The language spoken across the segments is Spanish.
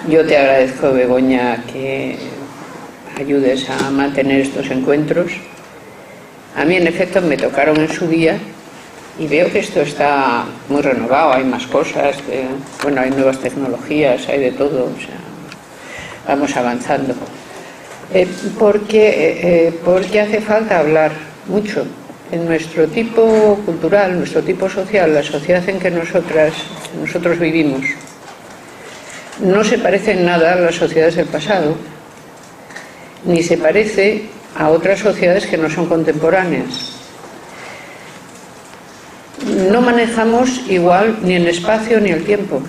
Yo te agradezco, Begoña, que ayudes a mantener estos encuentros. A mí, en efecto, me tocaron en su día y veo que esto está muy renovado, hay más cosas, hay nuevas tecnologías, hay de todo, o sea, vamos avanzando. Porque hace falta hablar mucho. En nuestro tipo cultural, nuestro tipo social, la sociedad en que nosotros vivimos, no se parece en nada a las sociedades del pasado, ni se parece a otras sociedades que no son contemporáneas. No manejamos igual ni el espacio ni el tiempo,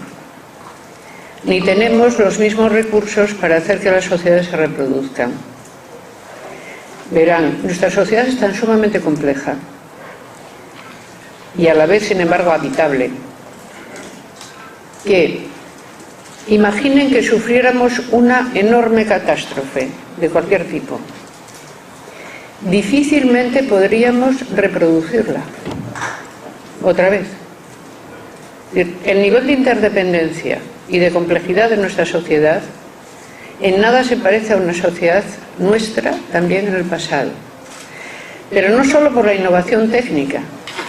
ni tenemos los mismos recursos para hacer que las sociedades se reproduzcan. Verán, nuestra sociedad es tan sumamente compleja y a la vez, sin embargo, habitable, que imaginen que sufriéramos una enorme catástrofe de cualquier tipo. Difícilmente podríamos reproducirla otra vez. El nivel de interdependencia y de complejidad de nuestra sociedad en nada se parece a una sociedad nuestra también en el pasado. Pero no solo por la innovación técnica,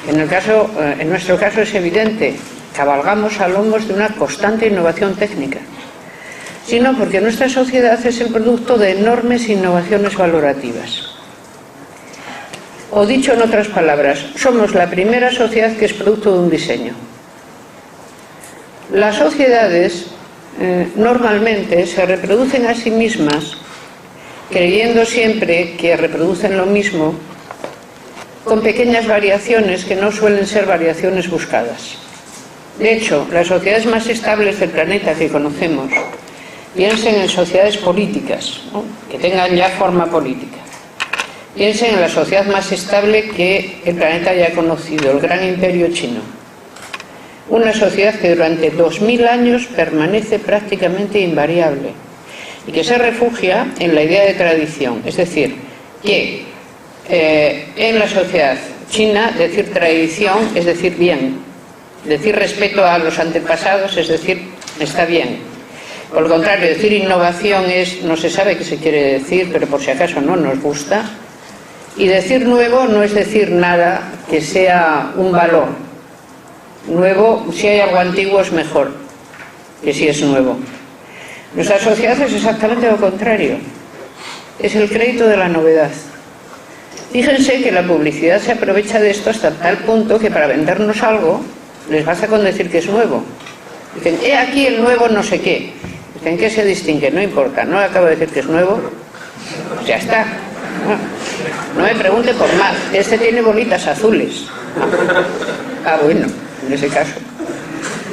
en nuestro caso es evidente, cabalgamos a lomos de una constante innovación técnica, sino porque nuestra sociedad es el producto de enormes innovaciones valorativas. O dicho en otras palabras, somos la primera sociedad que es producto de un diseño. Las sociedades normalmente se reproducen a sí mismas creyendo siempre que reproducen lo mismo, con pequeñas variaciones que no suelen ser variaciones buscadas. De hecho, las sociedades más estables del planeta que conocemos, piensen en sociedades políticas, ¿no?, que tengan ya forma política. Piensen en la sociedad más estable que el planeta haya conocido, el gran imperio chino. Una sociedad que durante 2000 años permanece prácticamente invariable y que se refugia en la idea de tradición. Es decir, que en la sociedad china decir tradición es decir bien, decir respeto a los antepasados es decir está bien. Por el contrario, decir innovación es no se sabe qué se quiere decir, pero por si acaso no nos gusta. Y decir nuevo no es decir nada que sea un valor. Nuevo, si hay algo antiguo es mejor que si es nuevo. Nuestra sociedad es exactamente lo contrario. Es el crédito de la novedad. Fíjense que la publicidad se aprovecha de esto hasta tal punto que para vendernos algo les basta con decir que es nuevo. Dicen, he aquí el nuevo no sé qué. ¿En qué se distingue? No importa, no acabo de decir que es nuevo, pues ya está. No me pregunte por más, este tiene bolitas azules. Ah, bueno, en ese caso.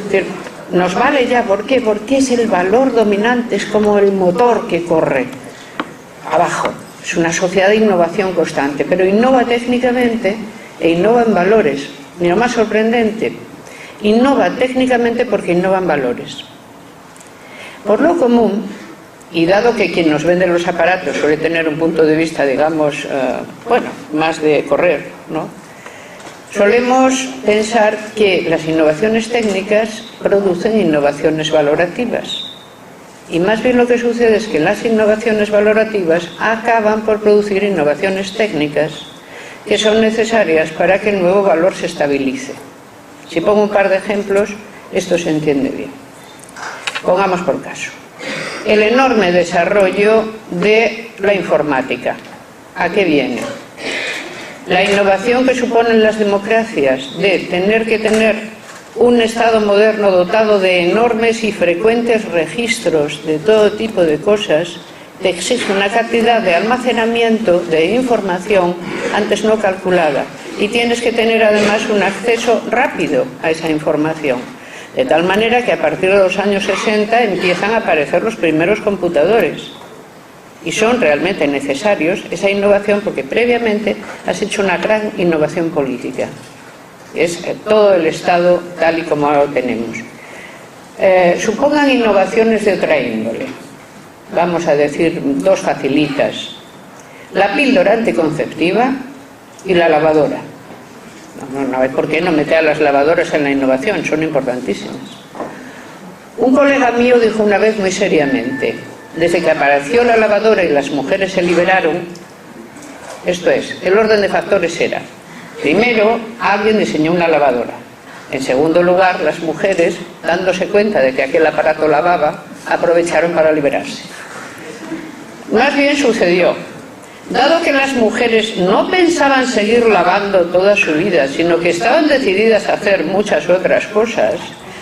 Es decir, nos vale ya, ¿por qué? Porque es el valor dominante, es como el motor que corre abajo. Es una sociedad de innovación constante, pero innova técnicamente e innova en valores. Y lo más sorprendente, innova técnicamente porque innova en valores. Por lo común, y dado que quien nos vende los aparatos suele tener un punto de vista, digamos, más de correr, ¿no?, solemos pensar que las innovaciones técnicas producen innovaciones valorativas. Y más bien lo que sucede es que las innovaciones valorativas acaban por producir innovaciones técnicas que son necesarias para que el nuevo valor se estabilice. Si pongo un par de ejemplos, esto se entiende bien. Pongamos por caso el enorme desarrollo de la informática. ¿A qué viene? La innovación que suponen las democracias de tener que tener un Estado moderno dotado de enormes y frecuentes registros de todo tipo de cosas te exige una cantidad de almacenamiento de información antes no calculada y tienes que tener además un acceso rápido a esa información. De tal manera que a partir de los años 60 empiezan a aparecer los primeros computadores. Y son realmente necesarios esa innovación porque previamente has hecho una gran innovación política. Es todo el Estado tal y como ahora lo tenemos. Supongan innovaciones de otra índole. Vamos a decir dos facilitas. La píldora anticonceptiva y la lavadora. No, ¿por qué no meter a las lavadoras en la innovación? Son importantísimas. Un colega mío dijo una vez muy seriamente: desde que apareció la lavadora y las mujeres se liberaron, esto es, el orden de factores era: primero, alguien diseñó una lavadora; en segundo lugar, las mujeres, dándose cuenta de que aquel aparato lavaba, aprovecharon para liberarse. Más bien sucedió: dado que las mujeres no pensaban seguir lavando toda su vida, sino que estaban decididas a hacer muchas otras cosas,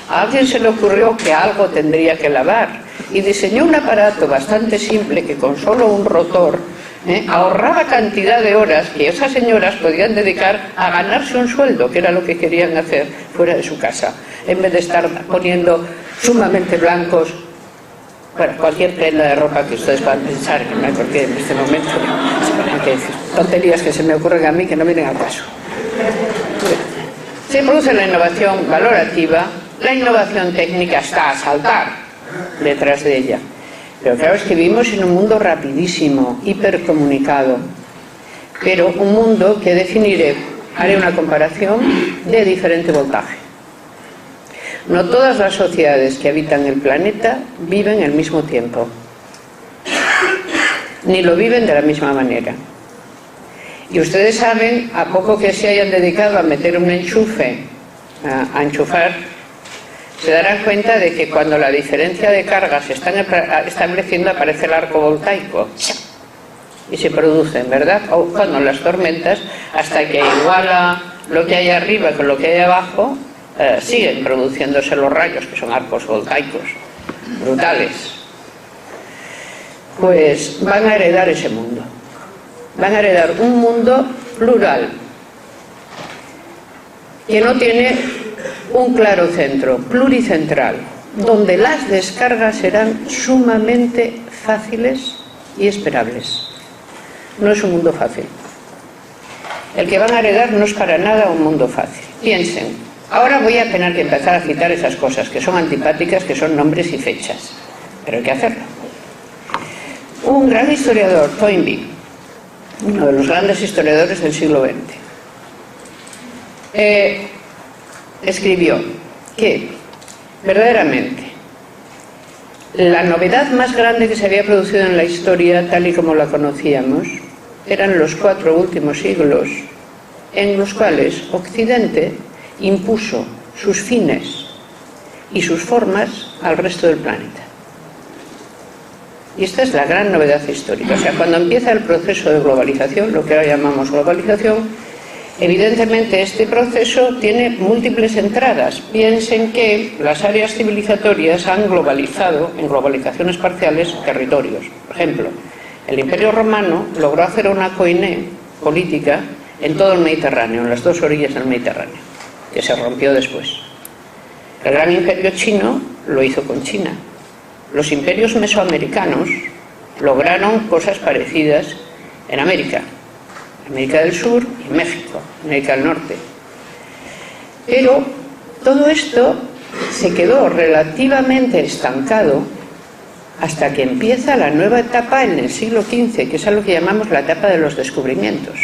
a alguien se le ocurrió que algo tendría que lavar y diseñó un aparato bastante simple que con solo un rotor ahorraba cantidad de horas que esas señoras podían dedicar a ganarse un sueldo, que era lo que querían hacer fuera de su casa, en vez de estar poniendo sumamente blancos, bueno, cualquier prenda de ropa que ustedes puedan pensar, porque en este momento hay que decir tonterías que se me ocurren a mí que no vienen al caso. Se produce la innovación valorativa, la innovación técnica está a saltar detrás de ella. Pero claro, es que vivimos en un mundo rapidísimo, hipercomunicado, pero un mundo que definiré, haré una comparación de diferente voltaje. No todas las sociedades que habitan el planeta viven al mismo tiempo, ni lo viven de la misma manera. Y ustedes saben, a poco que se hayan dedicado a meter un enchufe, a enchufar, se darán cuenta de que cuando la diferencia de cargas se está estableciendo, aparece el arco voltaico y se producen, ¿verdad? O cuando las tormentas, hasta que iguala lo que hay arriba con lo que hay abajo, siguen produciéndose los rayos, que son arcos voltaicos brutales. Pues van a heredar ese mundo. Van a heredar un mundo plural, que no tiene un claro centro, pluricentral, donde las descargas serán sumamente fáciles y esperables. No es un mundo fácil. El que van a heredar no es para nada un mundo fácil. Piensen, ahora voy a tener que empezar a citar esas cosas que son antipáticas, que son nombres y fechas, pero hay que hacerlo. Un gran historiador, Toynbee, uno de los grandes historiadores del siglo XX, escribió que verdaderamente la novedad más grande que se había producido en la historia tal y como la conocíamos eran los 4 últimos siglos en los cuales Occidente impuso sus fines y sus formas al resto del planeta. Y esta es la gran novedad histórica. O sea, cuando empieza el proceso de globalización, lo que ahora llamamos globalización, evidentemente este proceso tiene múltiples entradas. Piensen que las áreas civilizatorias han globalizado, en globalizaciones parciales, territorios. Por ejemplo, el Imperio Romano logró hacer una coiné política en todo el Mediterráneo, en las 2 orillas del Mediterráneo, que se rompió después. El gran Imperio Chino lo hizo con China. Los imperios mesoamericanos lograron cosas parecidas en América. América del Sur y México, América del Norte. Pero todo esto se quedó relativamente estancado hasta que empieza la nueva etapa en el siglo XV, que es algo que llamamos la etapa de los descubrimientos,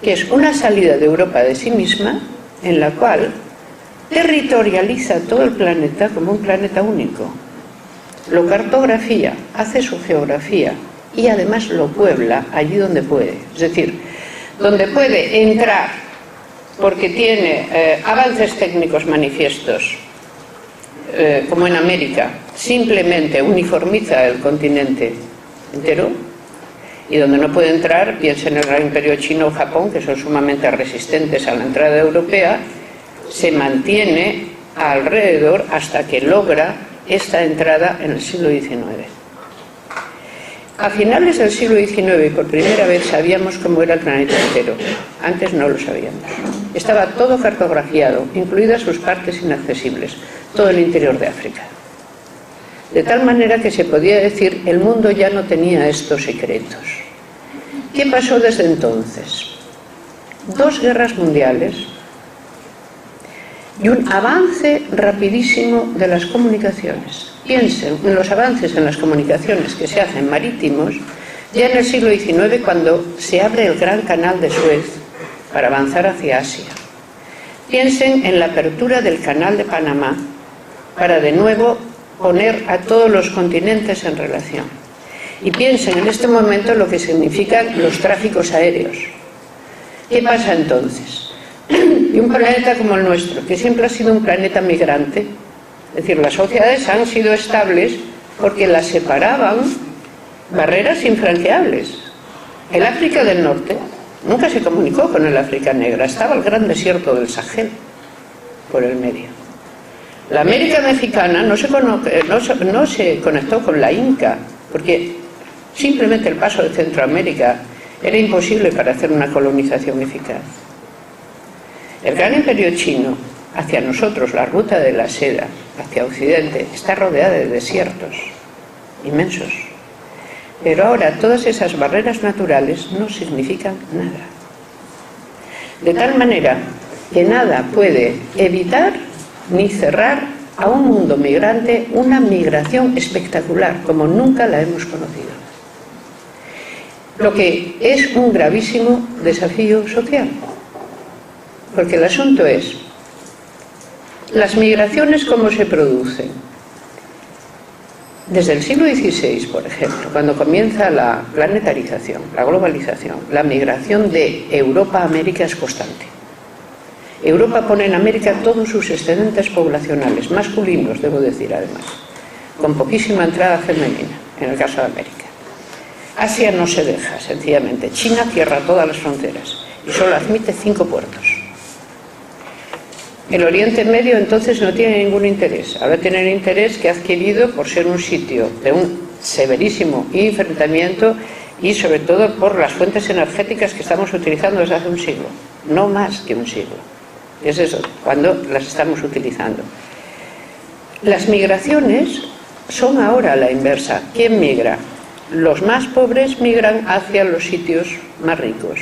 que es una salida de Europa de sí misma, en la cual territorializa todo el planeta como un planeta único. Lo cartografía, hace su geografía y además lo puebla allí donde puede. Es decir, donde puede entrar porque tiene avances técnicos manifiestos, como en América, simplemente uniformiza el continente entero, y donde no puede entrar, piensa en el Gran Imperio Chino o Japón, que son sumamente resistentes a la entrada europea, se mantiene alrededor hasta que logra esta entrada en el siglo XIX. A finales del siglo XIX, por primera vez, sabíamos cómo era el planeta entero. Antes no lo sabíamos. Estaba todo cartografiado, incluidas sus partes inaccesibles, todo el interior de África. De tal manera que se podía decir, el mundo ya no tenía estos secretos. ¿Qué pasó desde entonces? 2 guerras mundiales y un avance rapidísimo de las comunicaciones. Piensen en los avances en las comunicaciones que se hacen marítimos ya en el siglo XIX, cuando se abre el gran canal de Suez para avanzar hacia Asia. Piensen en la apertura del canal de Panamá para de nuevo poner a todos los continentes en relación. Y piensen en este momento lo que significan los tráficos aéreos. ¿Qué pasa entonces? Y un planeta como el nuestro, que siempre ha sido un planeta migrante, es decir, las sociedades han sido estables porque las separaban barreras infranqueables. El África del Norte nunca se comunicó con el África Negra, estaba el gran desierto del Sahel por el medio. La América mexicana no se conectó con la Inca, porque simplemente el paso de Centroamérica era imposible para hacer una colonización eficaz. El gran imperio chino, hacia nosotros, la ruta de la seda, hacia Occidente, está rodeada de desiertos inmensos. Pero ahora todas esas barreras naturales no significan nada. De tal manera que nada puede evitar ni cerrar a un mundo migrante una migración espectacular, como nunca la hemos conocido. Lo que es un gravísimo desafío social. Porque el asunto es, las migraciones cómo se producen. Desde el siglo XVI, por ejemplo, cuando comienza la planetarización, la globalización, la migración de Europa a América es constante. Europa pone en América todos sus excedentes poblacionales, masculinos, debo decir además, con poquísima entrada femenina, en el caso de América. Asia no se deja, sencillamente. China cierra todas las fronteras y solo admite 5 puertos. El Oriente Medio entonces no tiene ningún interés. Ahora tiene el interés que ha adquirido por ser un sitio de un severísimo enfrentamiento y sobre todo por las fuentes energéticas que estamos utilizando desde hace un siglo. No más que un siglo. Es eso, cuando las estamos utilizando. Las migraciones son ahora a la inversa. ¿Quién migra? Los más pobres migran hacia los sitios más ricos.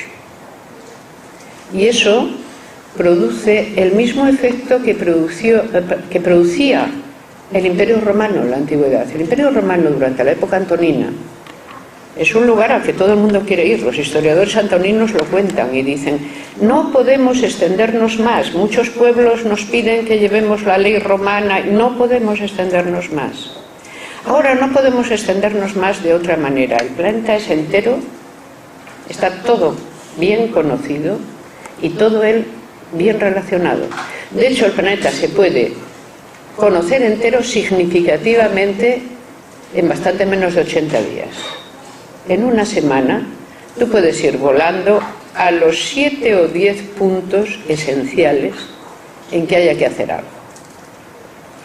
Y eso produce el mismo efecto que producía el Imperio Romano en la antigüedad. El Imperio Romano durante la época antonina es un lugar al que todo el mundo quiere ir. Los historiadores antoninos lo cuentan y dicen: no podemos extendernos más, muchos pueblos nos piden que llevemos la ley romana, no podemos extendernos más. Ahora no podemos extendernos más de otra manera. El planeta es entero, está todo bien conocido y todo él bien relacionado. De hecho, el planeta se puede conocer entero significativamente en bastante menos de 80 días. En una semana tú puedes ir volando a los 7 o 10 puntos esenciales en que haya que hacer algo.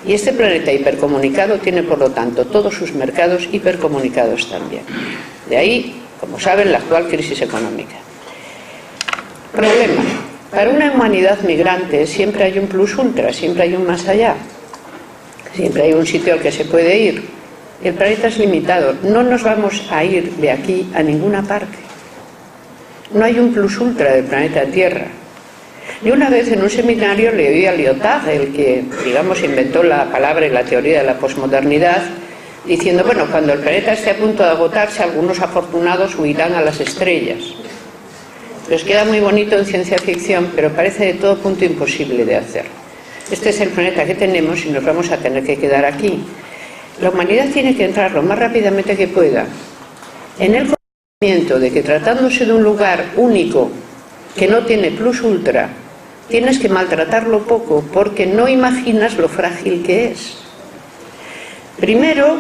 Y este planeta hipercomunicado tiene, por lo tanto, todos sus mercados hipercomunicados también. De ahí, como saben, la actual crisis económica. Problema. Para una humanidad migrante siempre hay un plus ultra, siempre hay un más allá. Siempre hay un sitio al que se puede ir. El planeta es limitado. No nos vamos a ir de aquí a ninguna parte. No hay un plus ultra del planeta Tierra. Y una vez en un seminario le oí a Lyotard, el que, digamos, inventó la palabra y la teoría de la posmodernidad, diciendo, bueno, cuando el planeta esté a punto de agotarse, algunos afortunados huirán a las estrellas. Les queda muy bonito en ciencia ficción, pero parece de todo punto imposible de hacer. Este es el planeta que tenemos y nos vamos a tener que quedar aquí. La humanidad tiene que entrar lo más rápidamente que pueda en el conocimiento de que, tratándose de un lugar único que no tiene plus ultra, tienes que maltratarlo poco porque no imaginas lo frágil que es. Primero,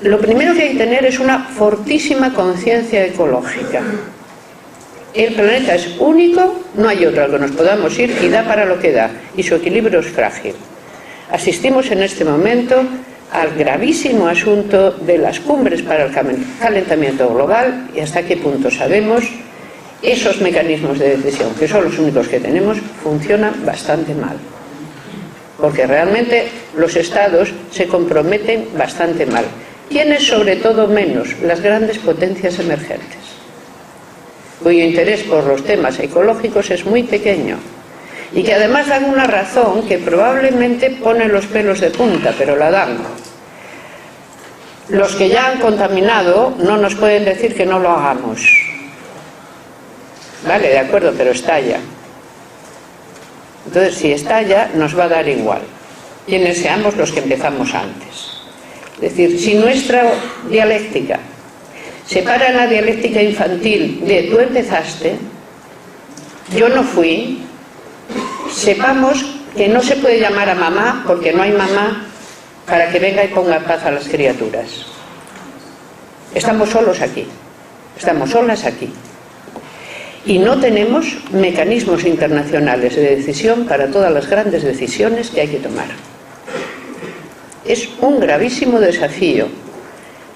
lo primero que hay que tener es una fortísima conciencia ecológica. El planeta es único, no hay otro al que nos podamos ir y da para lo que da, y su equilibrio es frágil. Asistimos en este momento al gravísimo asunto de las cumbres para el calentamiento global y hasta qué punto sabemos esos mecanismos de decisión, que son los únicos que tenemos, funcionan bastante mal. Porque realmente los estados se comprometen bastante mal. ¿Quiénes sobre todo menos? Las grandes potencias emergentes, cuyo interés por los temas ecológicos es muy pequeño y que además dan una razón que probablemente pone los pelos de punta, pero la dan. Los que ya han contaminado no nos pueden decir que no lo hagamos. Vale, de acuerdo, pero estalla. Entonces, si estalla, nos va a dar igual. quienes seamos los que empezamos antes. Es decir, si nuestra dialéctica separa la dialéctica infantil de tú empezaste, yo no fui, sepamos que no se puede llamar a mamá porque no hay mamá para que venga y ponga paz a las criaturas. Estamos solos aquí, estamos solas aquí. Y no tenemos mecanismos internacionales de decisión para todas las grandes decisiones que hay que tomar. Es un gravísimo desafío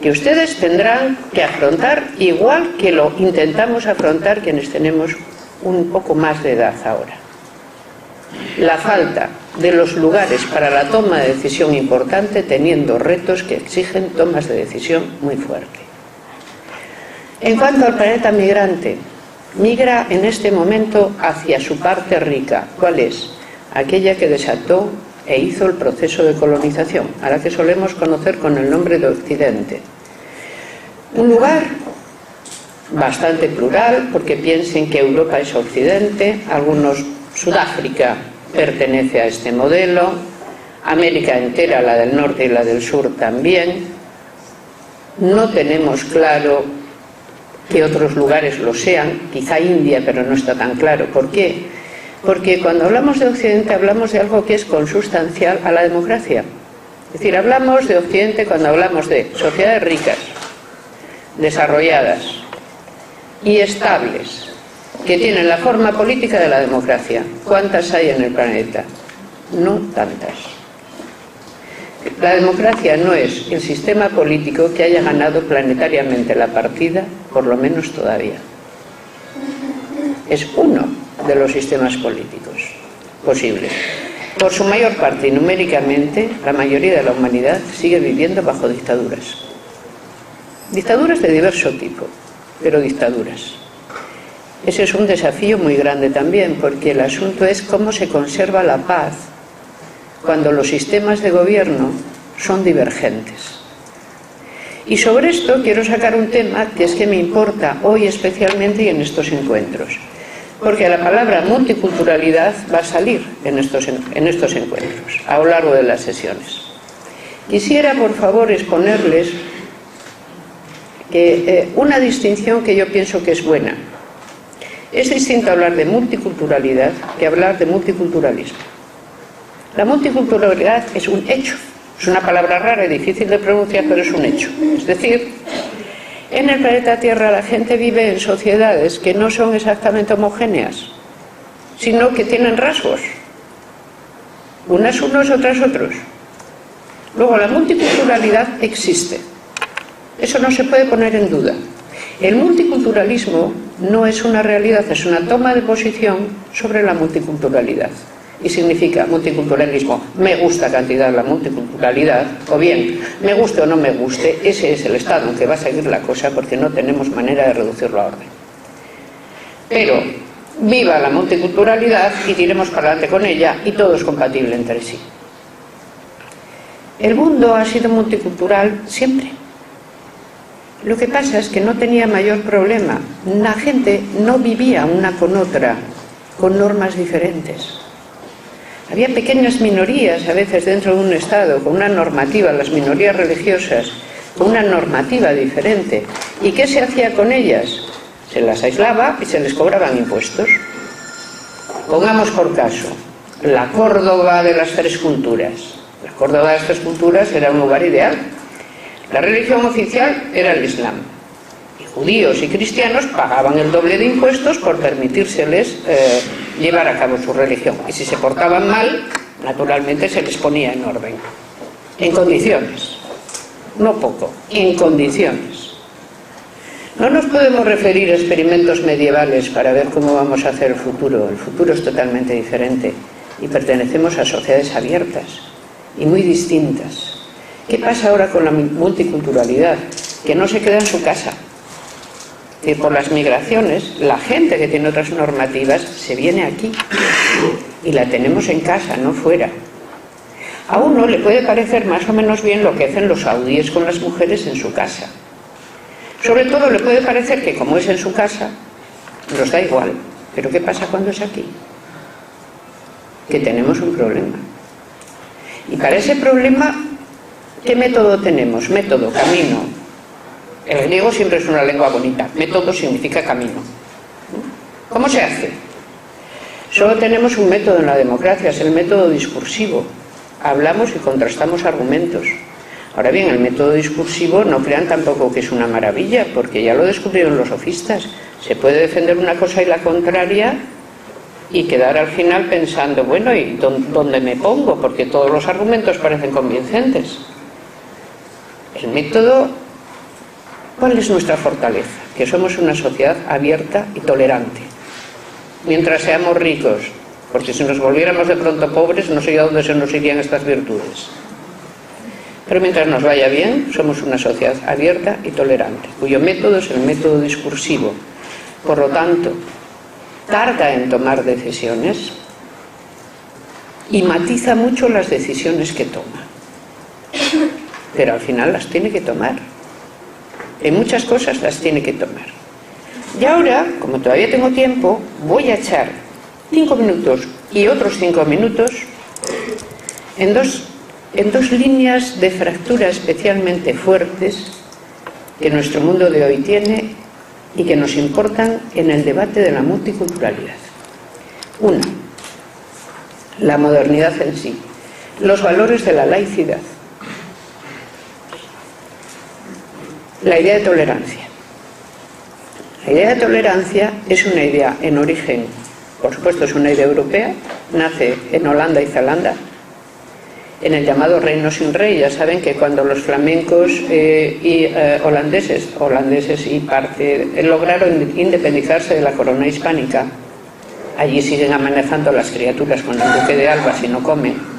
que ustedes tendrán que afrontar igual que lo intentamos afrontar quienes tenemos un poco más de edad ahora. La falta de los lugares para la toma de decisión importante, teniendo retos que exigen tomas de decisión muy fuertes. En cuanto al planeta migrante, migra en este momento hacia su parte rica. ¿Cuál es? Aquella que desató e hizo el proceso de colonización, a la que solemos conocer con el nombre de Occidente. Un lugar bastante plural, porque piensen que Europa es Occidente, algunos, Sudáfrica pertenece a este modelo, América entera, la del norte y la del sur también. No tenemos claro que otros lugares lo sean, quizá India, pero no está tan claro. ¿Por qué? Porque cuando hablamos de Occidente hablamos de algo que es consustancial a la democracia. Es decir, hablamos de Occidente cuando hablamos de sociedades ricas, desarrolladas y estables, que tienen la forma política de la democracia. ¿Cuántas hay en el planeta? No tantas. La democracia no es el sistema político que haya ganado planetariamente la partida, por lo menos todavía. Es uno de los sistemas políticos posibles. Por su mayor parte y numéricamente, la mayoría de la humanidad sigue viviendo bajo dictaduras. Dictaduras de diverso tipo, pero dictaduras. Ese es un desafío muy grande también, porque el asunto es cómo se conserva la paz cuando los sistemas de gobierno son divergentes. Y sobre esto quiero sacar un tema que es que me importa hoy especialmente y en estos encuentros, porque la palabra multiculturalidad va a salir en estos encuentros, a lo largo de las sesiones. Quisiera, por favor, exponerles que una distinción que yo pienso que es buena. Es distinto hablar de multiculturalidad que hablar de multiculturalismo. La multiculturalidad es un hecho, es una palabra rara y difícil de pronunciar, pero es un hecho. Es decir, en el planeta Tierra la gente vive en sociedades que no son exactamente homogéneas, sino que tienen rasgos, unas unos, otras otros. Luego, la multiculturalidad existe, eso no se puede poner en duda. El multiculturalismo no es una realidad, es una toma de posición sobre la multiculturalidad. Y significa multiculturalismo, me gusta cantidad la multiculturalidad, o bien, me guste o no me guste, ese es el estado en que va a seguir la cosa, porque no tenemos manera de reducirlo a orden. Pero viva la multiculturalidad y tiremos para adelante con ella, y todo es compatible entre sí. El mundo ha sido multicultural siempre. Lo que pasa es que no tenía mayor problema. La gente no vivía una con otra, con normas diferentes. Había pequeñas minorías a veces dentro de un Estado, con una normativa, las minorías religiosas, con una normativa diferente. ¿Y qué se hacía con ellas? Se las aislaba y se les cobraban impuestos. Pongamos por caso la Córdoba de las tres culturas. La Córdoba de las tres culturas era un lugar ideal. La religión oficial era el Islam. Y judíos y cristianos pagaban el doble de impuestos por permitírseles llevar a cabo su religión. Y si se portaban mal, naturalmente se les ponía en orden. En condiciones. No poco, en condiciones. No nos podemos referir a experimentos medievales para ver cómo vamos a hacer el futuro. El futuro es totalmente diferente. Y pertenecemos a sociedades abiertas y muy distintas. ¿Qué pasa ahora con la multiculturalidad? Que no se queda en su casa. Que por las migraciones, la gente que tiene otras normativas se viene aquí. Y la tenemos en casa, no fuera. A uno le puede parecer más o menos bien lo que hacen los saudíes con las mujeres en su casa. Sobre todo le puede parecer que como es en su casa, nos da igual. Pero ¿qué pasa cuando es aquí? Que tenemos un problema. Y para ese problema, ¿qué método tenemos? Método, camino. El griego siempre es una lengua bonita. Método significa camino. ¿Cómo se hace? Solo tenemos un método en la democracia, es el método discursivo. Hablamos y contrastamos argumentos. Ahora bien, el método discursivo no crean tampoco que es una maravilla, porque ya lo descubrieron los sofistas. Se puede defender una cosa y la contraria y quedar al final pensando, bueno, ¿y dónde me pongo? Porque todos los argumentos parecen convincentes. El método, ¿cuál es nuestra fortaleza? Que somos una sociedad abierta y tolerante. Mientras seamos ricos, porque si nos volviéramos de pronto pobres, no sé a dónde se nos irían estas virtudes. Pero mientras nos vaya bien, somos una sociedad abierta y tolerante, cuyo método es el método discursivo. Por lo tanto, tarda en tomar decisiones y matiza mucho las decisiones que toma. Pero al final las tiene que tomar. En muchas cosas las tiene que tomar. Y ahora, como todavía tengo tiempo, voy a echar 5 minutos y otros 5 minutos en dos líneas de fractura especialmente fuertes que nuestro mundo de hoy tiene y que nos importan en el debate de la multiculturalidad. Una, la modernidad en sí, los valores de la laicidad, la idea de tolerancia. La idea de tolerancia es una idea en origen, por supuesto es una idea europea, nace en Holanda y Zelanda, en el llamado reino sin rey. Ya saben que cuando los flamencos y holandeses y parte lograron independizarse de la corona hispánica, allí siguen amenazando a las criaturas con el duque de Alba si no comen.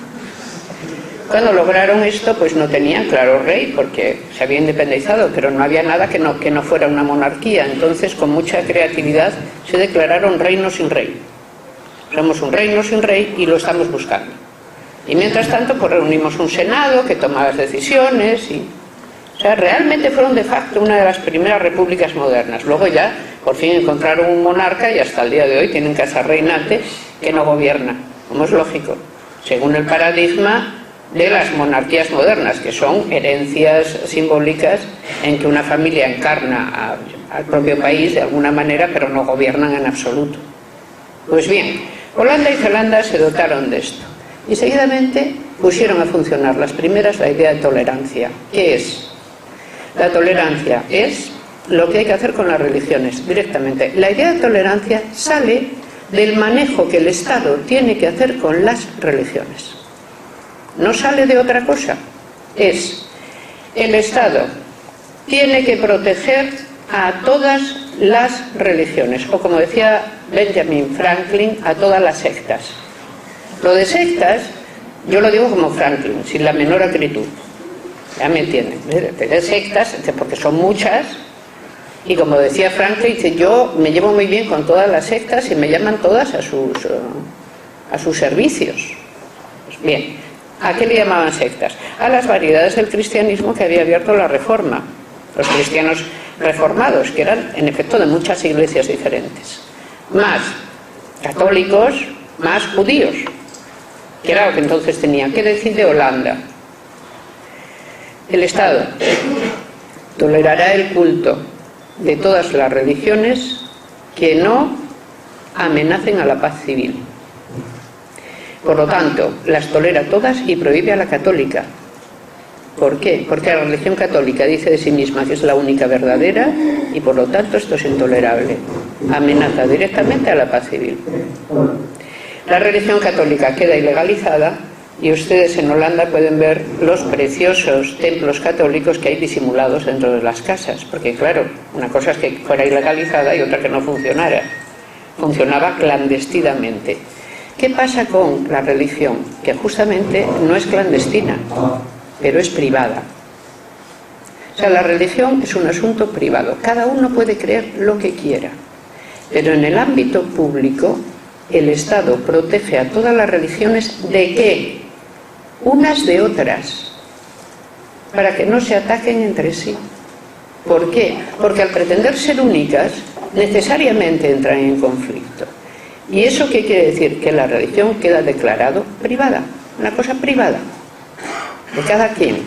Cuando lograron esto, pues no tenían claro rey, porque se había independizado, pero no había nada que no fuera una monarquía. Entonces, con mucha creatividad, se declararon reino sin rey. Somos un reino sin rey y lo estamos buscando. Y mientras tanto, pues reunimos un senado que toma las decisiones y... O sea, realmente fueron de facto una de las primeras repúblicas modernas. Luego ya, por fin encontraron un monarca y hasta el día de hoy tienen casa reinante que no gobierna, como es lógico, según el paradigma de las monarquías modernas, que son herencias simbólicas en que una familia encarna al propio país de alguna manera, pero no gobiernan en absoluto. Pues bien, Holanda y Zelanda se dotaron de esto y seguidamente pusieron a funcionar las primeras la idea de tolerancia. ¿Qué es? La tolerancia es lo que hay que hacer con las religiones directamente. La idea de tolerancia sale del manejo que el Estado tiene que hacer con las religiones. No sale de otra cosa. Es el Estado tiene que proteger a todas las religiones, o como decía Benjamin Franklin, a todas las sectas. Lo de sectas, yo lo digo como Franklin, sin la menor acritud. Ya me entienden. De sectas, porque son muchas, y como decía Franklin, dice, yo me llevo muy bien con todas las sectas y me llaman todas a sus servicios. Pues bien, ¿a qué le llamaban sectas? A las variedades del cristianismo que había abierto la Reforma. Los cristianos reformados, que eran en efecto de muchas iglesias diferentes. Más católicos, más judíos, que era lo que entonces tenían. ¿Qué decir de Holanda? El Estado tolerará el culto de todas las religiones que no amenacen a la paz civil. Por lo tanto, las tolera todas y prohíbe a la católica. ¿Por qué? Porque la religión católica dice de sí misma que es la única verdadera y por lo tanto esto es intolerable. Amenaza directamente a la paz civil. La religión católica queda ilegalizada y ustedes en Holanda pueden ver los preciosos templos católicos que hay disimulados dentro de las casas. Porque claro, una cosa es que fuera ilegalizada y otra que no funcionara. Funcionaba clandestinamente. ¿Qué pasa con la religión? Que justamente no es clandestina, pero es privada. O sea, la religión es un asunto privado. Cada uno puede creer lo que quiera. Pero en el ámbito público, el Estado protege a todas las religiones ¿de qué? Unas de otras, para que no se ataquen entre sí. ¿Por qué? Porque al pretender ser únicas, necesariamente entran en conflicto. ¿Y eso qué quiere decir? Que la religión queda declarado privada, una cosa privada. de cada quien.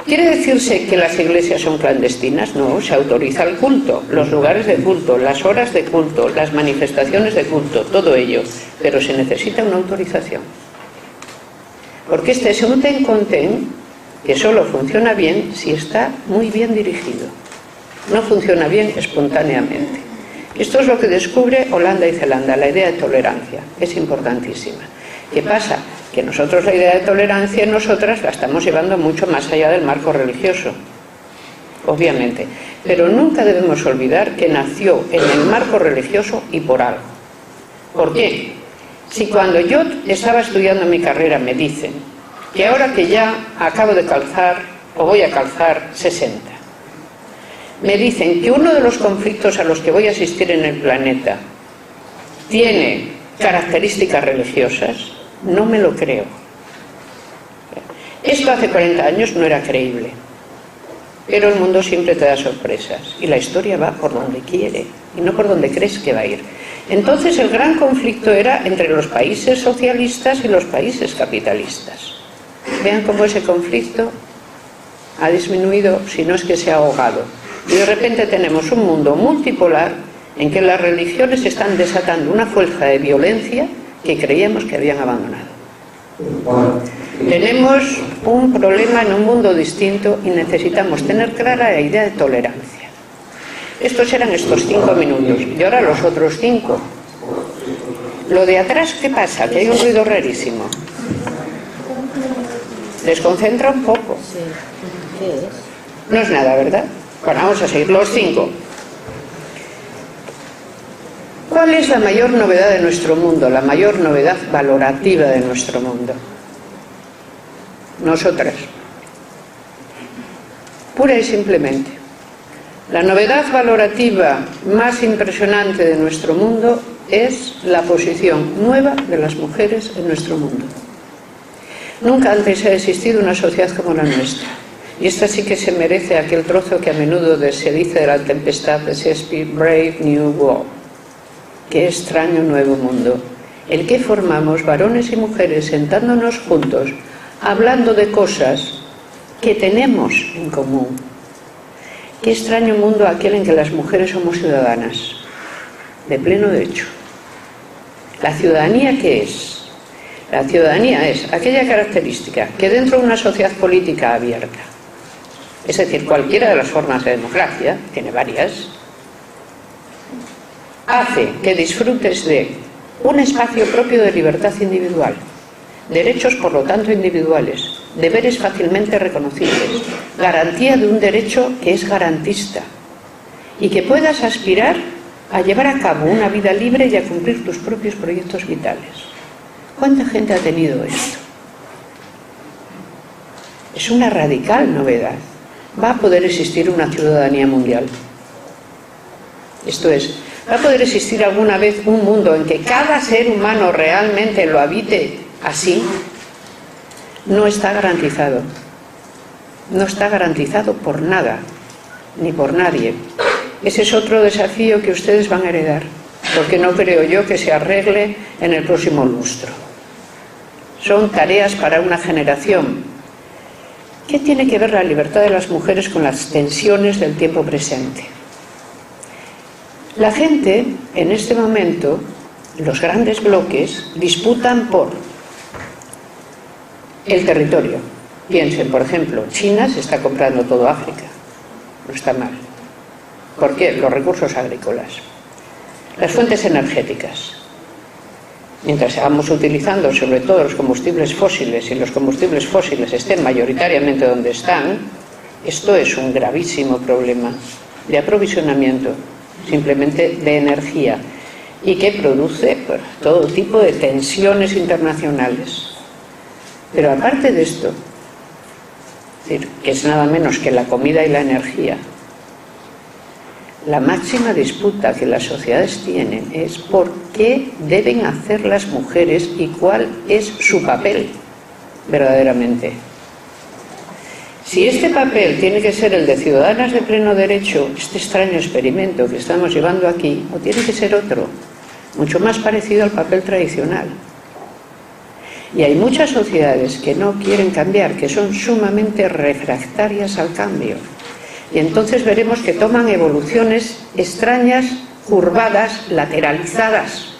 ¿Quiere decirse que las iglesias son clandestinas? No, se autoriza el culto, los lugares de culto, las horas de culto, las manifestaciones de culto, todo ello, pero se necesita una autorización. Porque este es un ten-con-ten que solo funciona bien si está muy bien dirigido. No funciona bien espontáneamente. Esto es lo que descubre Holanda y Zelanda, la idea de tolerancia, es importantísima. ¿Qué pasa? Que nosotros la idea de tolerancia nosotras la estamos llevando mucho más allá del marco religioso, obviamente, pero nunca debemos olvidar que nació en el marco religioso y por algo. ¿Por qué? Si cuando yo estaba estudiando mi carrera me dicen que ahora que ya acabo de calzar o voy a calzar 60, me dicen que uno de los conflictos a los que voy a asistir en el planeta tiene características religiosas, no me lo creo. Esto hace 40 años no era creíble, pero el mundo siempre te da sorpresas y la historia va por donde quiere y no por donde crees que va a ir. Entonces el gran conflicto era entre los países socialistas y los países capitalistas. Vean cómo ese conflicto ha disminuido, si no es que se ha ahogado. Y de repente tenemos un mundo multipolar en que las religiones están desatando una fuerza de violencia que creíamos que habían abandonado. Tenemos un problema en un mundo distinto y necesitamos tener clara la idea de tolerancia. Estos eran estos 5 minutos y ahora los otros 5. Lo de atrás, ¿qué pasa? Que hay un ruido rarísimo. Desconcentra un poco. No es nada, ¿verdad? Bueno, vamos a seguir. Los 5. ¿Cuál es la mayor novedad de nuestro mundo? La mayor novedad valorativa de nuestro mundo. Nosotras. Pura y simplemente. La novedad valorativa más impresionante de nuestro mundo es la posición nueva de las mujeres en nuestro mundo. Nunca antes ha existido una sociedad como la nuestra. Y esta sí que se merece aquel trozo que a menudo se dice de la tempestad de Shakespeare, Brave New World. Qué extraño nuevo mundo, el que formamos varones y mujeres sentándonos juntos, hablando de cosas que tenemos en común. Qué extraño mundo aquel en que las mujeres somos ciudadanas, de pleno derecho. ¿La ciudadanía qué es? La ciudadanía es aquella característica que dentro de una sociedad política abierta, es decir, cualquiera de las formas de democracia, tiene varias, hace que disfrutes de un espacio propio de libertad individual, derechos por lo tanto individuales, deberes fácilmente reconocibles, garantía de un derecho que es garantista y que puedas aspirar a llevar a cabo una vida libre y a cumplir tus propios proyectos vitales. ¿Cuánta gente ha tenido esto? Es una radical novedad. Va a poder existir una ciudadanía mundial. Esto es, ¿va a poder existir alguna vez un mundo en que cada ser humano realmente lo habite así? No está garantizado. No está garantizado por nada, ni por nadie. Ese es otro desafío que ustedes van a heredar, porque no creo yo que se arregle en el próximo lustro. Son tareas para una generación. ¿Qué tiene que ver la libertad de las mujeres con las tensiones del tiempo presente? La gente, en este momento, los grandes bloques, disputan por el territorio. Piensen, por ejemplo, China se está comprando todo África. No está mal. ¿Por qué? Los recursos agrícolas. Las fuentes energéticas. Mientras sigamos utilizando sobre todo los combustibles fósiles y los combustibles fósiles estén mayoritariamente donde están, esto es un gravísimo problema de aprovisionamiento, simplemente de energía, y que produce todo tipo de tensiones internacionales. Pero aparte de esto, es decir, que es nada menos que la comida y la energía, la máxima disputa que las sociedades tienen es por qué deben hacer las mujeres y cuál es su papel verdaderamente. Si este papel tiene que ser el de ciudadanas de pleno derecho, este extraño experimento que estamos llevando aquí, o tiene que ser otro, mucho más parecido al papel tradicional. Y hay muchas sociedades que no quieren cambiar, que son sumamente refractarias al cambio. Y entonces veremos que toman evoluciones extrañas, curvadas, lateralizadas.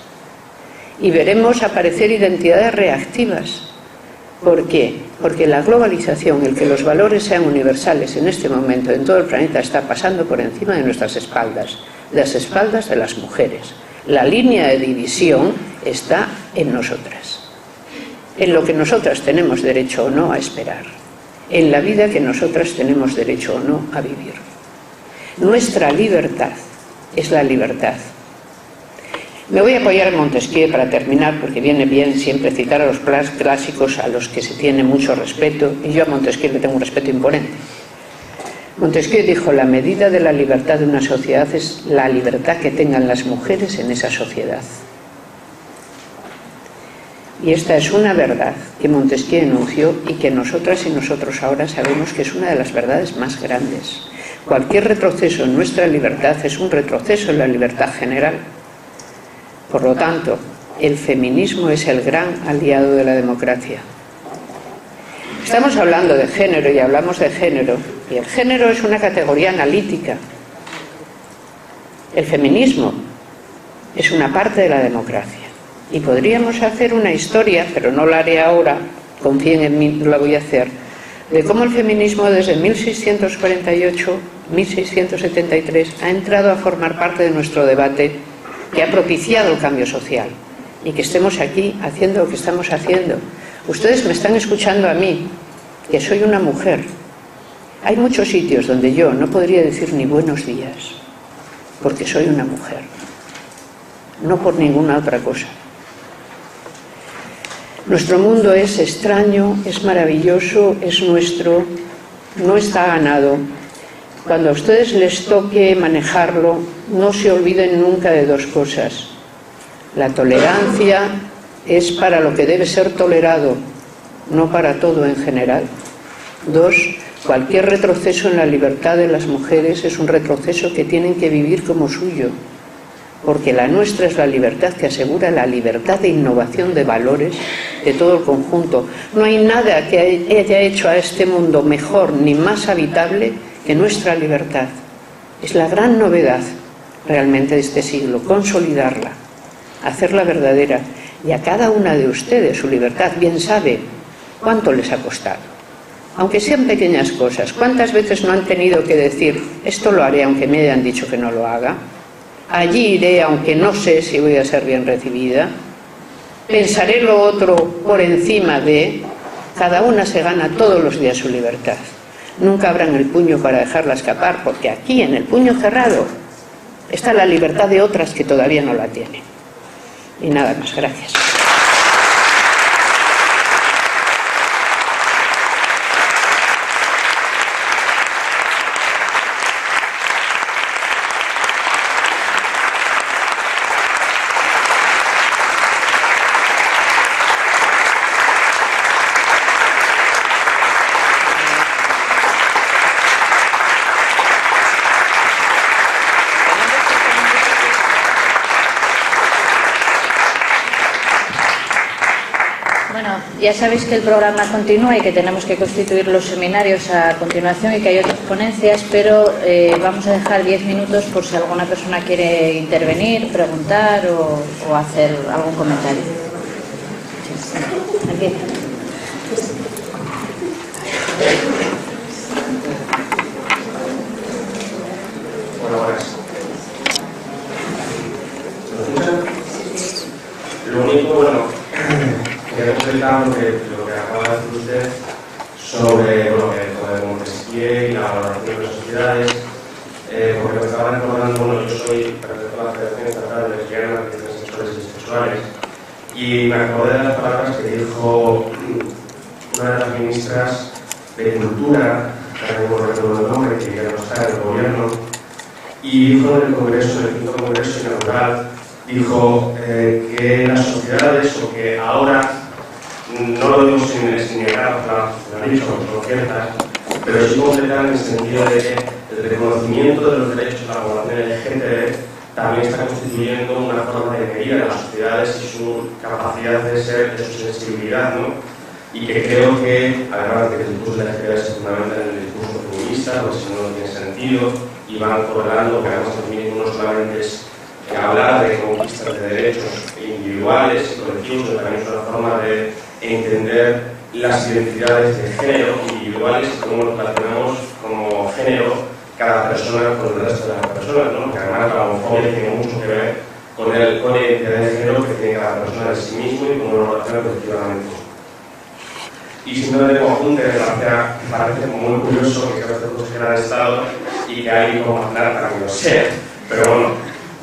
Y veremos aparecer identidades reactivas. ¿Por qué? Porque la globalización, el que los valores sean universales en este momento en todo el planeta, está pasando por encima de nuestras espaldas, de las espaldas de las mujeres. La línea de división está en nosotras, en lo que nosotras tenemos derecho o no a esperar, en la vida que nosotras tenemos derecho o no a vivir. Nuestra libertad es la libertad. Me voy a apoyar en Montesquieu para terminar, porque viene bien siempre citar a los clásicos a los que se tiene mucho respeto, y yo a Montesquieu le tengo un respeto imponente. Montesquieu dijo: la medida de la libertad de una sociedad es la libertad que tengan las mujeres en esa sociedad. Y esta es una verdad que Montesquieu enunció y que nosotras y nosotros ahora sabemos que es una de las verdades más grandes. Cualquier retroceso en nuestra libertad es un retroceso en la libertad general. Por lo tanto, el feminismo es el gran aliado de la democracia. Estamos hablando de género y hablamos de género, y el género es una categoría analítica. El feminismo es una parte de la democracia. Y podríamos hacer una historia, pero no la haré ahora, confíen en mí, no la voy a hacer, de cómo el feminismo desde 1648, 1673 ha entrado a formar parte de nuestro debate, que ha propiciado el cambio social, y que estemos aquí haciendo lo que estamos haciendo. Ustedes me están escuchando a mí, que soy una mujer. Hay muchos sitios donde yo no podría decir ni buenos días, porque soy una mujer, no por ninguna otra cosa. Nuestro mundo es extraño, es maravilloso, es nuestro, no está ganado. Cuando a ustedes les toque manejarlo, no se olviden nunca de dos cosas. La tolerancia es para lo que debe ser tolerado, no para todo en general. Dos, cualquier retroceso en la libertad de las mujeres es un retroceso que tienen que vivir como suyo, porque la nuestra es la libertad que asegura la libertad de innovación de valores de todo el conjunto. No hay nada que haya hecho a este mundo mejor ni más habitable que nuestra libertad. Es la gran novedad realmente de este siglo, consolidarla, hacerla verdadera, y a cada una de ustedes su libertad bien sabe cuánto les ha costado, aunque sean pequeñas cosas. ¿Cuántas veces no han tenido que decir: esto lo haré aunque me hayan dicho que no lo haga? Allí iré aunque no sé si voy a ser bien recibida. Pensaré lo otro por encima de... Cada una se gana todos los días su libertad. Nunca abran el puño para dejarla escapar, porque aquí, en el puño cerrado, está la libertad de otras que todavía no la tienen. Y nada más, gracias. Ya sabéis que el programa continúa y que tenemos que constituir los seminarios a continuación y que hay otras ponencias, pero vamos a dejar 10 minutos por si alguna persona quiere intervenir, preguntar o hacer algún comentario. Aquí. Bueno, buenas. Lo único, bueno, queremos comentar lo que acaba de decir usted sobre de Montesquieu y la valoración de las sociedades, porque me estaba recordando, bueno, yo soy pertenezco a la Federación Estatal de Lesbianas, Sexuales y Bisexuales, y me acordé de las palabras que dijo una de las ministras de Cultura, que ahora mismo no recuerdo el nombre, que ya no está en el gobierno, y dijo en el Congreso, en el quinto Congreso Inaugural, dijo que las sociedades, o que ahora, no lo digo sin negar, lo han dicho, son ciertas, pero sí completar en el sentido de que el reconocimiento de los derechos de la población LGBT también está constituyendo una forma de medir a las sociedades y su capacidad de ser, de su sensibilidad, ¿no? Y que creo que, además de que el discurso de la izquierda se fundamenta en el discurso feminista, porque si no, no tiene sentido, y van correlando que además el feminismo no solamente es hablar de conquistas de derechos individuales y colectivos, sino también es una forma de entender las identidades de género individuales y cómo nos relacionamos como género cada persona con el resto de las personas, ¿no? Que además la homofobia tiene mucho que ver con la identidad de género que tiene cada persona en sí mismo y cómo lo relaciona colectivamente. Y simplemente como apunte, me parece como muy curioso que este consejero de Estado y que hay como hablar para que lo sea, pero bueno,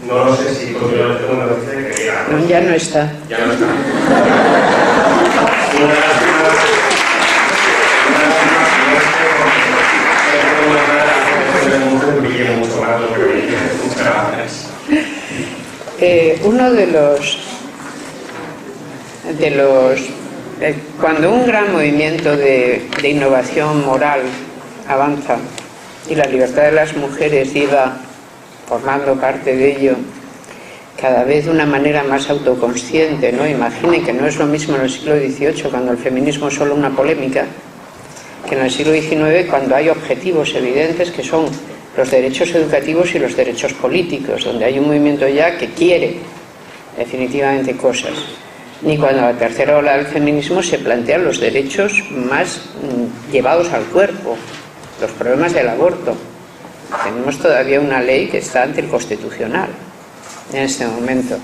no lo sé si continúa el segundo noticia que diga. No, ya no está. Ya no está. Uno de los cuando un gran movimiento de innovación moral avanza y la libertad de las mujeres iba formando parte de ello cada vez de una manera más autoconsciente, ¿no? Imaginen que no es lo mismo en el siglo XVIII, cuando el feminismo es solo una polémica, que en el siglo XIX, cuando hay objetivos evidentes que son los derechos educativos y los derechos políticos, donde hay un movimiento ya que quiere definitivamente cosas. Ni cuando la tercera ola del feminismo se plantean los derechos más llevados al cuerpo, los problemas del aborto. Tenemos todavía una ley que está anticonstitucional en este momento.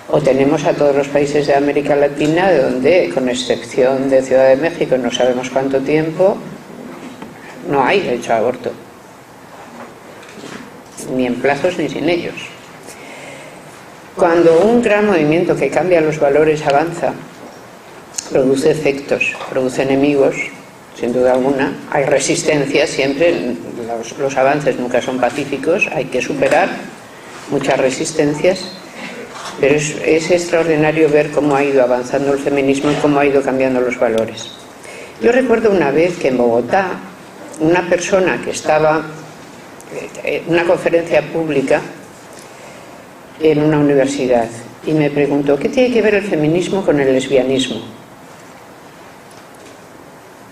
O tenemos a todos los países de América Latina, donde, con excepción de Ciudad de México, no sabemos cuánto tiempo, no hay derecho a aborto. Ni en plazos ni sin ellos. Cuando un gran movimiento que cambia los valores avanza, produce efectos, produce enemigos, sin duda alguna. Hay resistencia siempre, los avances nunca son pacíficos, hay que superar muchas resistencias, pero es extraordinario ver cómo ha ido avanzando el feminismo y cómo ha ido cambiando los valores. Yo recuerdo una vez que en Bogotá, una persona que estaba en una conferencia pública en una universidad y me preguntó: ¿qué tiene que ver el feminismo con el lesbianismo?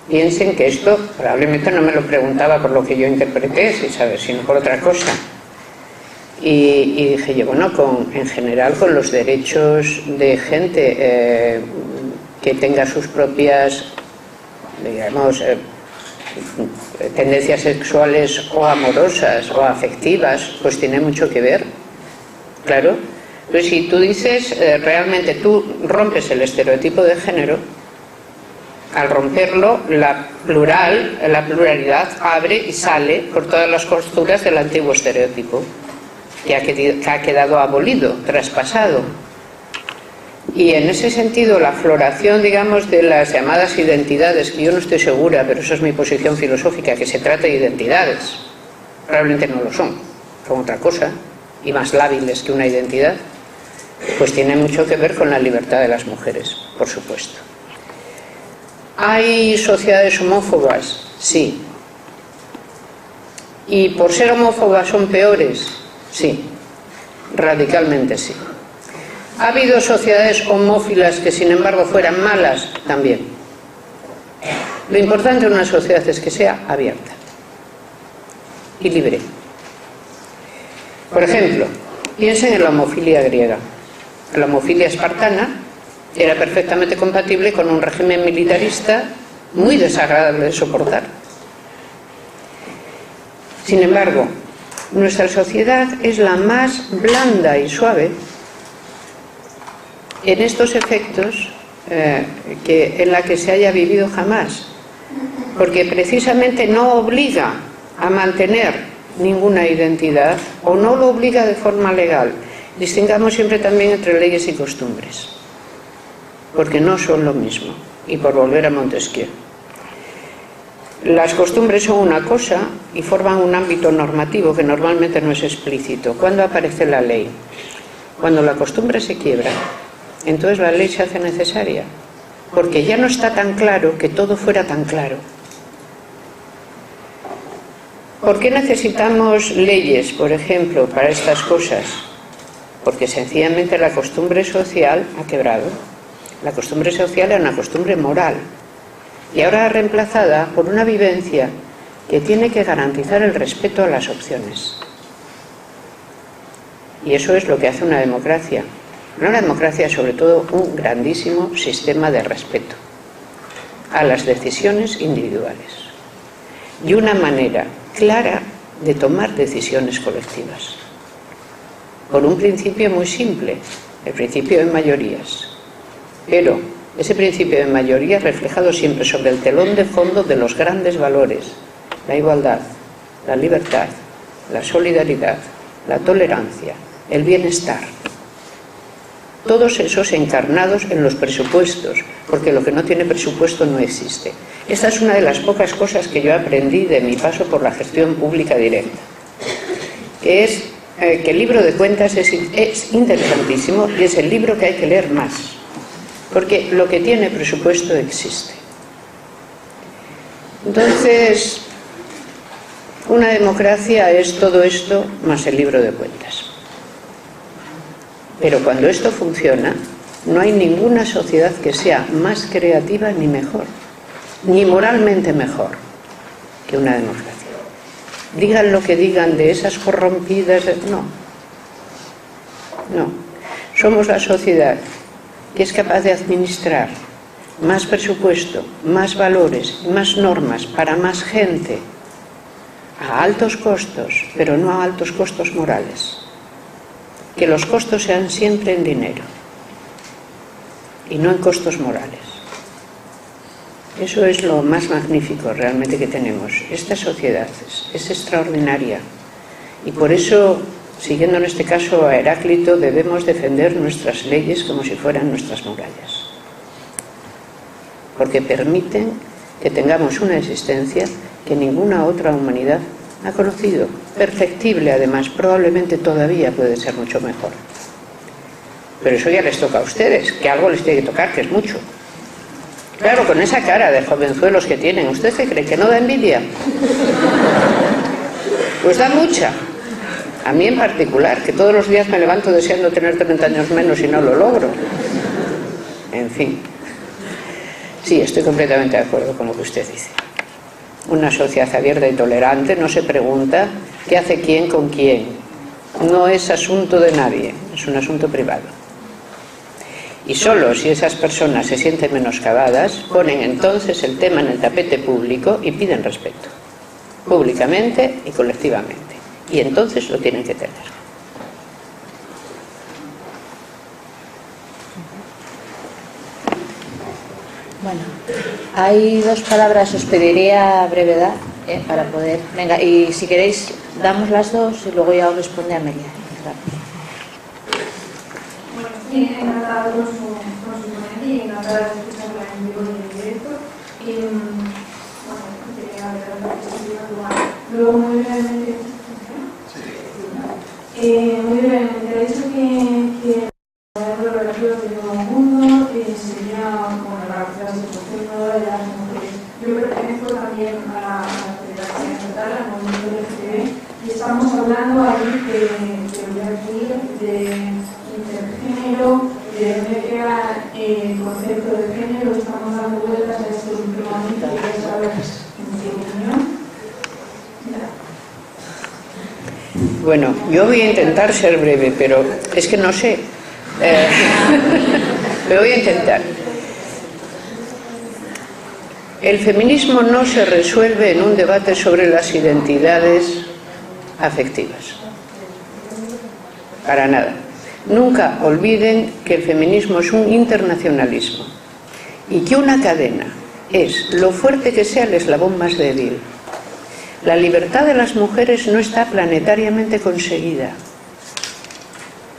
Piensen que esto probablemente no me lo preguntaba por lo que yo interpreté, si sabes, sino por otra cosa. Y dije yo, bueno, en general con los derechos de gente que tenga sus propias, digamos, tendencias sexuales o amorosas o afectivas, pues tiene mucho que ver, claro. Pues si tú dices, realmente tú rompes el estereotipo de género, al romperlo, la pluralidad abre y sale por todas las costuras del antiguo estereotipo, que ha quedado abolido, traspasado. Y en ese sentido, la floración, digamos, de las llamadas identidades, que yo no estoy segura, pero eso es mi posición filosófica, que se trata de identidades, realmente no lo son otra cosa, y más lábiles que una identidad, pues tiene mucho que ver con la libertad de las mujeres, por supuesto. ¿Hay sociedades homófobas? Sí. ¿Y por ser homófobas son peores? Sí, radicalmente sí. ¿Ha habido sociedades homófilas que sin embargo fueran malas? También. Lo importante en una sociedad es que sea abierta y libre. Por ejemplo, piensen en la homofilia griega. La homofilia espartana era perfectamente compatible con un régimen militarista muy desagradable de soportar. Sin embargo, nuestra sociedad es la más blanda y suave en estos efectos en la que se haya vivido jamás, porque precisamente no obliga a mantener ninguna identidad o no lo obliga de forma legal. Distingamos siempre también entre leyes y costumbres, porque no son lo mismo. Y por volver a Montesquieu, las costumbres son una cosa y forman un ámbito normativo que normalmente no es explícito. ¿Cuándo aparece la ley? Cuando la costumbre se quiebra, entonces la ley se hace necesaria, porque ya no está tan claro que todo fuera tan claro. ¿Por qué necesitamos leyes, por ejemplo, para estas cosas? Porque sencillamente la costumbre social ha quebrado. La costumbre social era una costumbre moral y ahora reemplazada por una vivencia que tiene que garantizar el respeto a las opciones. Y eso es lo que hace una democracia. Una democracia es sobre todo un grandísimo sistema de respeto a las decisiones individuales y una manera clara de tomar decisiones colectivas. Por un principio muy simple, el principio de mayorías. Pero ese principio de mayoría reflejado siempre sobre el telón de fondo de los grandes valores: la igualdad, la libertad, la solidaridad, la tolerancia, el bienestar. Todos esos encarnados en los presupuestos, porque lo que no tiene presupuesto no existe. Esta es una de las pocas cosas que yo aprendí de mi paso por la gestión pública directa, que es que el libro de cuentas es interesantísimo y es el libro que hay que leer más, porque lo que tiene presupuesto existe. Entonces, una democracia es todo esto más el libro de cuentas. Pero cuando esto funciona, no hay ninguna sociedad que sea más creativa ni mejor, ni moralmente mejor que una democracia. Digan lo que digan de esas corrompidas, no. Somos la sociedad que es capaz de administrar más presupuesto, más valores, más normas para más gente, a altos costos, pero no a altos costos morales. Que los costos sean siempre en dinero y no en costos morales. Eso es lo más magnífico realmente que tenemos. Esta sociedad es extraordinaria y por eso, siguiendo en este caso a Heráclito, debemos defender nuestras leyes como si fueran nuestras murallas, porque permiten que tengamos una existencia que ninguna otra humanidad ha conocido, perfectible además, probablemente todavía puede ser mucho mejor. Pero eso ya les toca a ustedes, que algo les tiene que tocar, que es mucho. Claro, con esa cara de jovenzuelos que tienen, ¿usted se cree que no da envidia? Pues da mucha. A mí en particular, que todos los días me levanto deseando tener 30 años menos y no lo logro. En fin. Sí, estoy completamente de acuerdo con lo que usted dice. Una sociedad abierta y tolerante no se pregunta qué hace quién con quién. No es asunto de nadie, es un asunto privado. Y solo si esas personas se sienten menoscabadas, ponen entonces el tema en el tapete público y piden respeto, públicamente y colectivamente. Y entonces lo tienen que tener. Bueno, hay dos palabras, os pediría brevedad para poder... Venga, y si queréis, damos las dos y luego ya os responde Amelia. Bueno, sí, encantada con su ponencia y encantada de escucharla en vivo y en directo. Y, bueno, quería ver la perspectiva. Luego, muy brevemente, ha dicho que lo relativo de todo el mundo sería, bueno, la situación de las mujeres. Yo pertenezco también a la Federación Estatal, al movimiento LGTB, y estamos hablando ahí de intergénero, de dónde queda el concepto de género. Estamos dando vueltas a este último momento y ya sabes en qué opinión. Bueno, yo voy a intentar ser breve, pero es que no sé. Pero voy a intentar. El feminismo no se resuelve en un debate sobre las identidades afectivas. Para nada. Nunca olviden que el feminismo es un internacionalismo y que una cadena es lo fuerte que sea el eslabón más débil. La libertad de las mujeres no está planetariamente conseguida.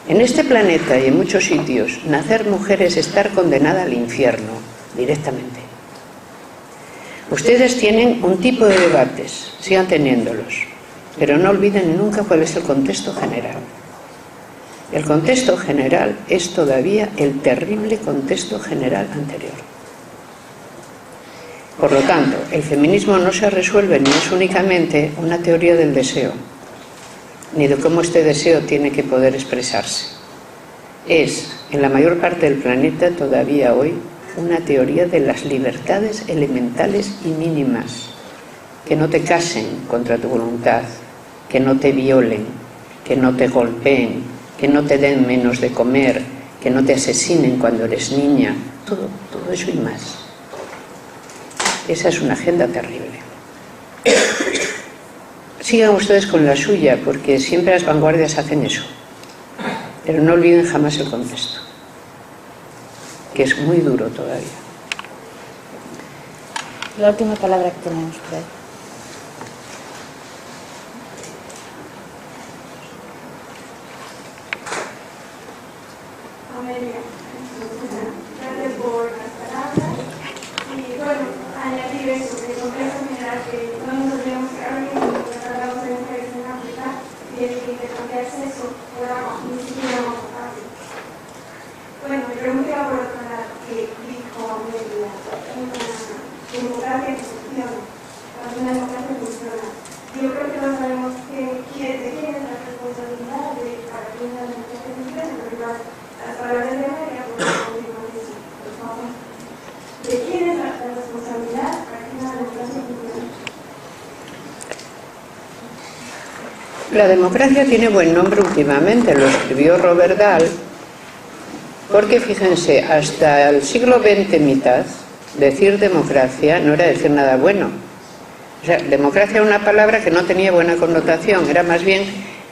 En este planeta y en muchos sitios, nacer mujer es estar condenada al infierno, directamente. Ustedes tienen un tipo de debates, sigan teniéndolos, pero no olviden nunca cuál es el contexto general. El contexto general es todavía el terrible contexto general anterior. Por lo tanto, el feminismo no se resuelve ni es únicamente una teoría del deseo, ni de cómo este deseo tiene que poder expresarse. Es, en la mayor parte del planeta todavía hoy, una teoría de las libertades elementales y mínimas. Que no te casen contra tu voluntad, que no te violen, que no te golpeen, que no te den menos de comer, que no te asesinen cuando eres niña, todo eso y más. Esa es una agenda terrible. Sigan ustedes con la suya, porque siempre las vanguardias hacen eso. Pero no olviden jamás el contexto, que es muy duro todavía. La última palabra que tenemos por ahí. Gracias por las palabras y bueno, añadir eso, que el Congreso general que no nos debemos quedar bien porque tratamos de mujeres en África y el que intercambiarse eso fuera ni siquiera más fácil. Bueno, mi pregunta iba por otro lado, que dijo Amelia, una democracia que funciona, cuando una democracia funciona. Yo creo que no sabemos de quién es la responsabilidad de para que una democracia funcione, pero igual las palabras de Amelia por favor. ¿De quién es la responsabilidad para que una democracia funcione? La democracia tiene buen nombre últimamente, lo escribió Robert Dahl, porque fíjense, hasta el siglo XX mitad, decir democracia no era decir nada bueno. O sea, democracia era una palabra que no tenía buena connotación, era más bien,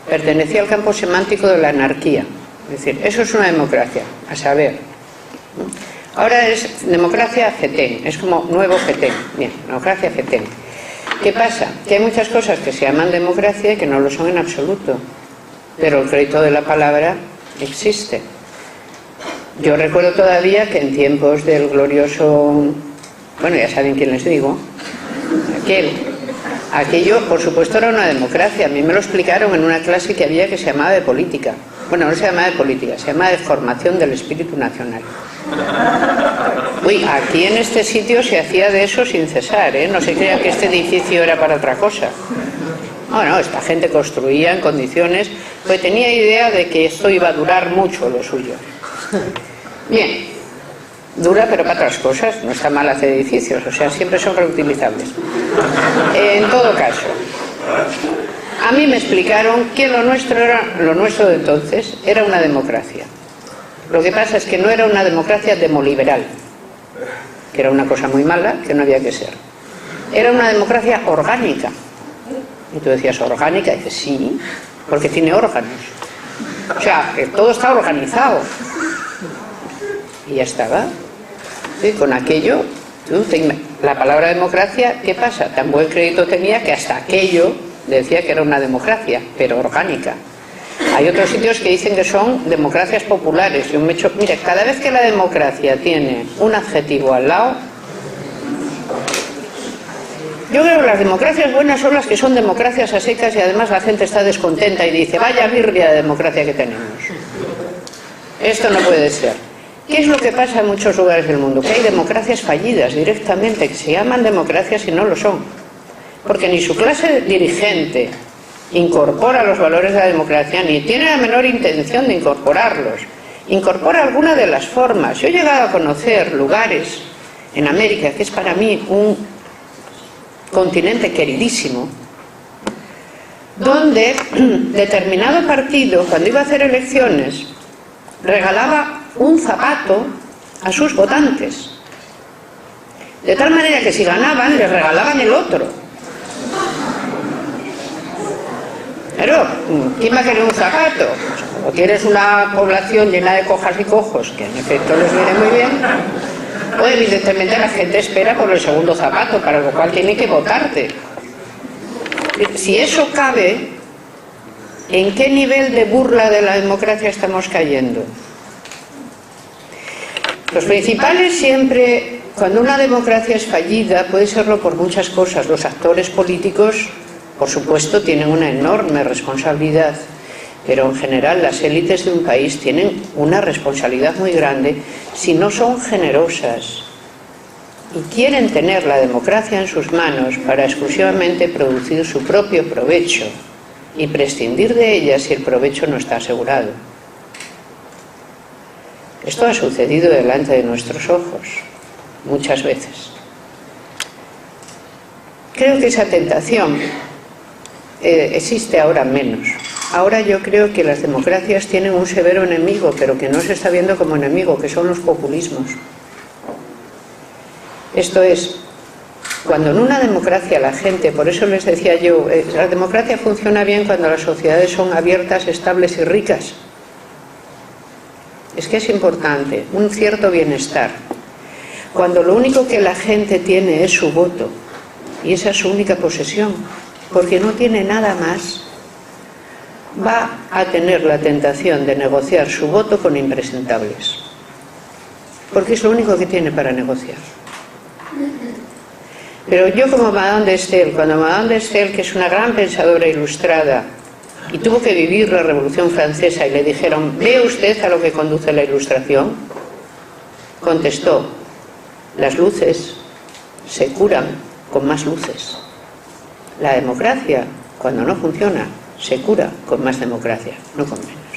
pertenecía al campo semántico de la anarquía. Es decir, eso es una democracia, a saber. Ahora es democracia FETEN, es como nuevo FETEN. Bien, democracia FETEN. ¿Qué pasa? Que hay muchas cosas que se llaman democracia y que no lo son en absoluto. Pero el crédito de la palabra existe. Yo recuerdo todavía que en tiempos del glorioso, bueno, ya saben quién les digo, aquello, por supuesto, era una democracia. A mí me lo explicaron en una clase que había que se llamaba de política. Bueno, no se llamaba de política, se llamaba de formación del espíritu nacional. Uy, aquí en este sitio se hacía de eso sin cesar, ¿eh? No se crea que este edificio era para otra cosa. No, esta gente construía en condiciones, pues tenía idea de que esto iba a durar mucho lo suyo. Bien, dura pero para otras cosas, no está mal hacer edificios, o sea, siempre son reutilizables. En todo caso, a mí me explicaron que lo nuestro de entonces era una democracia. Lo que pasa es que no era una democracia demoliberal, que era una cosa muy mala, que no había que ser. Era una democracia orgánica. Y tú decías, ¿orgánica? Y dices, sí, porque tiene órganos. O sea, que todo está organizado. Y ya estaba. ¿Sí? Con aquello, la palabra democracia, ¿qué pasa? Tan buen crédito tenía que hasta aquello decía que era una democracia, pero orgánica. Hay otros sitios que dicen que son democracias populares. Yo me echo, mira, cada vez que la democracia tiene un adjetivo al lado, yo creo que las democracias buenas son las que son democracias a secas y además la gente está descontenta y dice, vaya birria de democracia que tenemos. Esto no puede ser. ¿Qué es lo que pasa en muchos lugares del mundo? Que hay democracias fallidas directamente, que se llaman democracias y no lo son. Porque ni su clase dirigente incorpora los valores de la democracia, ni tiene la menor intención de incorporarlos. Incorpora alguna de las formas. Yo he llegado a conocer lugares en América, que es para mí un continente queridísimo, donde determinado partido, cuando iba a hacer elecciones, regalaba un zapato a sus votantes, de tal manera que si ganaban les regalaban el otro. Pero, ¿quién va a querer un zapato? O tienes una población llena de cojas y cojos, que en efecto les viene muy bien, o evidentemente la gente espera por el segundo zapato, para lo cual tiene que votarte. Si eso cabe, ¿en qué nivel de burla de la democracia estamos cayendo? Los principales siempre, cuando una democracia es fallida, puede serlo por muchas cosas. Los actores políticos, por supuesto, tienen una enorme responsabilidad, pero en general las élites de un país tienen una responsabilidad muy grande si no son generosas y quieren tener la democracia en sus manos para exclusivamente producir su propio provecho y prescindir de ella si el provecho no está asegurado. Esto ha sucedido delante de nuestros ojos muchas veces. Creo que esa tentación existe ahora menos. Ahora yo creo que las democracias tienen un severo enemigo, pero que no se está viendo como enemigo, que son los populismos. Esto es, cuando en una democracia la gente, por eso les decía yo, la democracia funciona bien cuando las sociedades son abiertas, estables y ricas. Es que es importante, un cierto bienestar. Cuando lo único que la gente tiene es su voto, y esa es su única posesión, porque no tiene nada más, va a tener la tentación de negociar su voto con impresentables, porque es lo único que tiene para negociar. Pero yo, como Madame de Staël, cuando Madame de Staël, que es una gran pensadora ilustrada y tuvo que vivir la Revolución Francesa y le dijeron, ¿ve usted a lo que conduce la Ilustración? Contestó, las luces se curan con más luces. La democracia, cuando no funciona, se cura con más democracia, no con menos.